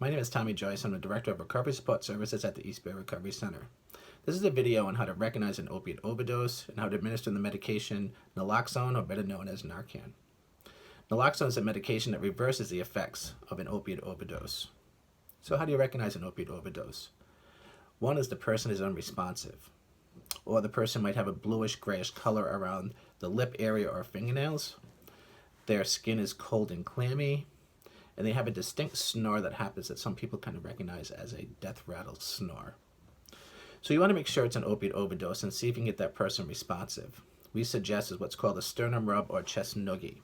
My name is Joyce. I'm the Director of Recovery Support Services at the East Bay Recovery Center. This is a video on how to recognize an opiate overdose and how to administer the medication Nalaxone, or better known as Narcan. Nalaxone is a medication that reverses the effects of an opiate overdose. So how do you recognize an opiate overdose? One is the person is unresponsive, or the person might have a bluish grayish color around the lip area or fingernails. Their skin is cold and clammy, and they have a distinct snore that happens that some people kind of recognize as a death rattle snore. So you want to make sure it's an opiate overdose and see if you can get that person responsive. We suggest is what's called a sternum rub or chest noogie.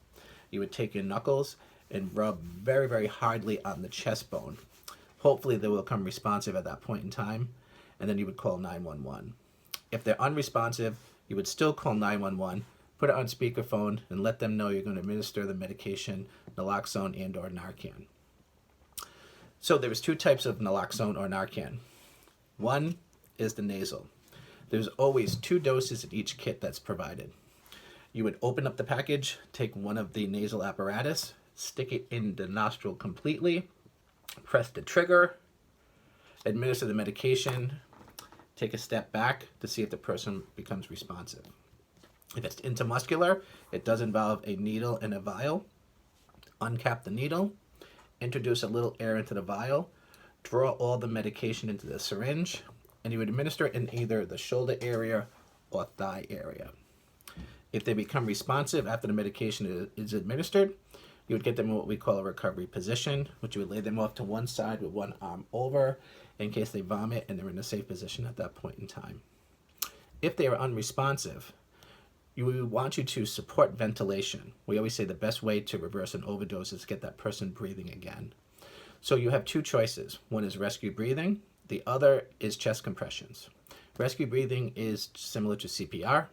You would take your knuckles and rub very, very hardly on the chest bone. Hopefully they will become responsive at that point in time, and then you would call 911. If they're unresponsive, you would still call 911, put it on speakerphone, and let them know you're going to administer the medication Naloxone and or Narcan. So there's two types of Naloxone or Narcan. One is the nasal. There's always 2 doses in each kit that's provided. You would open up the package, take one of the nasal apparatus, stick it in the nostril completely, press the trigger, administer the medication, take a step back to see if the person becomes responsive. If it's intramuscular, it does involve a needle and a vial. Uncap the needle, introduce a little air into the vial, draw all the medication into the syringe, and you would administer it in either the shoulder area or thigh area. If they become responsive after the medication is administered, you would get them in what we call a recovery position, which you would lay them off to one side with one arm over in case they vomit and they're in a safe position at that point in time. If they are unresponsive, we want you to support ventilation. We always say the best way to reverse an overdose is to get that person breathing again. So you have 2 choices. One is rescue breathing. The other is chest compressions. Rescue breathing is similar to CPR.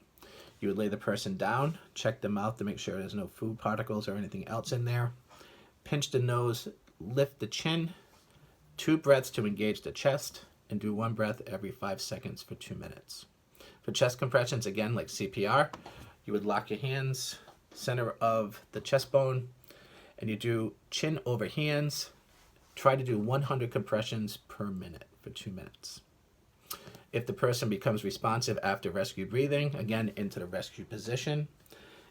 You would lay the person down, check the mouth to make sure there's no food particles or anything else in there. Pinch the nose, lift the chin, 2 breaths to engage the chest, and do 1 breath every 5 seconds for 2 minutes. For chest compressions, again, like CPR, you would lock your hands center of the chest bone, and you do chin over hands. Try to do 100 compressions per minute for 2 minutes. If the person becomes responsive after rescue breathing, again, into the rescue position.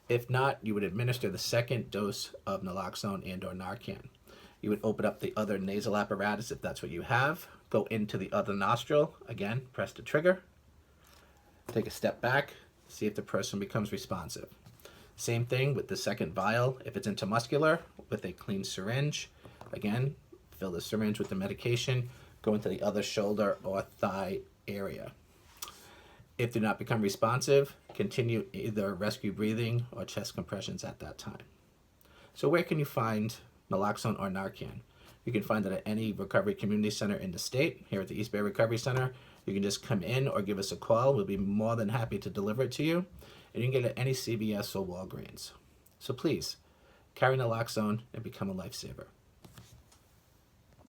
If not, you would administer the second dose of Naloxone and or Narcan. You would open up the other nasal apparatus if that's what you have, go into the other nostril, again, press the trigger, take a step back, see if the person becomes responsive. Same thing with the second vial. If it's intramuscular, with a clean syringe, again, fill the syringe with the medication, go into the other shoulder or thigh area. If they do not become responsive, continue either rescue breathing or chest compressions at that time. So where can you find Naloxone or Narcan? You can find it at any recovery community center in the state. Here at the East Bay Recovery Center, you can just come in or give us a call. We'll be more than happy to deliver it to you. And you can get it at any CVS or Walgreens. So please, carry Naloxone and become a lifesaver.